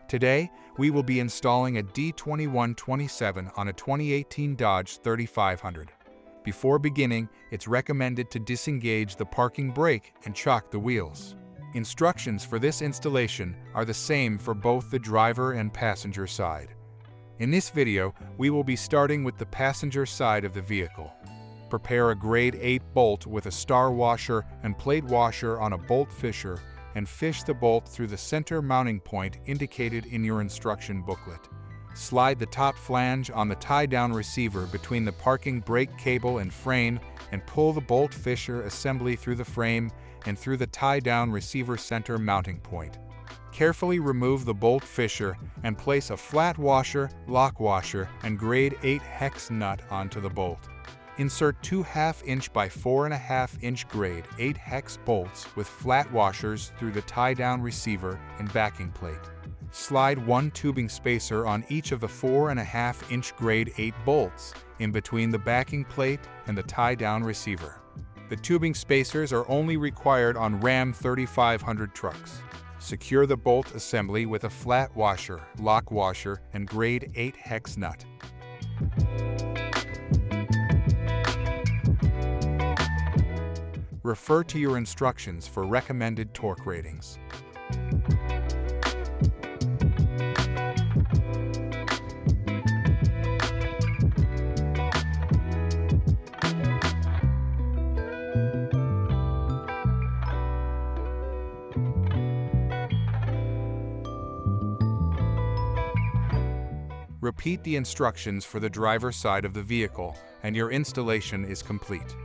Today, we will be installing a D2127 on a 2018 Dodge 3500. Before beginning, it's recommended to disengage the parking brake and chock the wheels. Instructions for this installation are the same for both the driver and passenger side. In this video, we will be starting with the passenger side of the vehicle. Prepare a grade 8 bolt with a star washer and plate washer on a bolt fisher and fish the bolt through the center mounting point indicated in your instruction booklet. Slide the top flange on the tie-down receiver between the parking brake cable and frame and pull the bolt fisher assembly through the frame and through the tie-down receiver center mounting point. Carefully remove the bolt fisher and place a flat washer, lock washer, and grade 8 hex nut onto the bolt. Insert 2 1/2-inch by 4.5-inch grade 8 hex bolts with flat washers through the tie-down receiver and backing plate. Slide 1 tubing spacer on each of the 4.5-inch grade 8 bolts in between the backing plate and the tie-down receiver. The tubing spacers are only required on Ram 3500 trucks. Secure the bolt assembly with a flat washer, lock washer, and grade 8 hex nut. Refer to your instructions for recommended torque ratings. Repeat the instructions for the driver's side of the vehicle, and your installation is complete.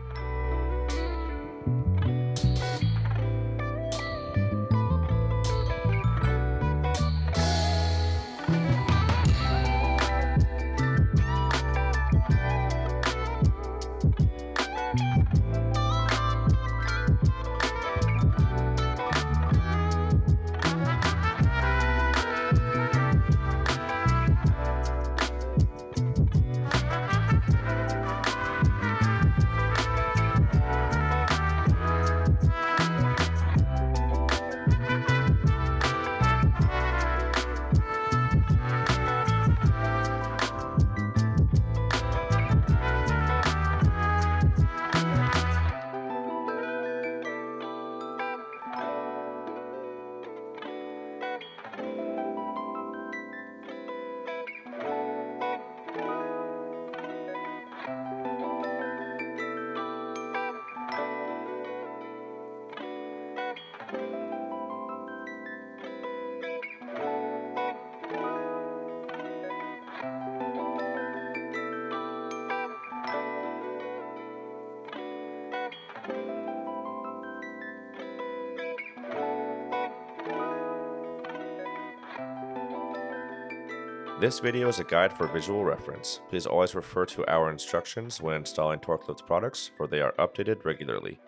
This video is a guide for visual reference. Please always refer to our instructions when installing Torklift products, for they are updated regularly.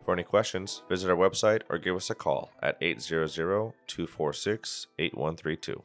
For any questions, visit our website or give us a call at 800-246-8132.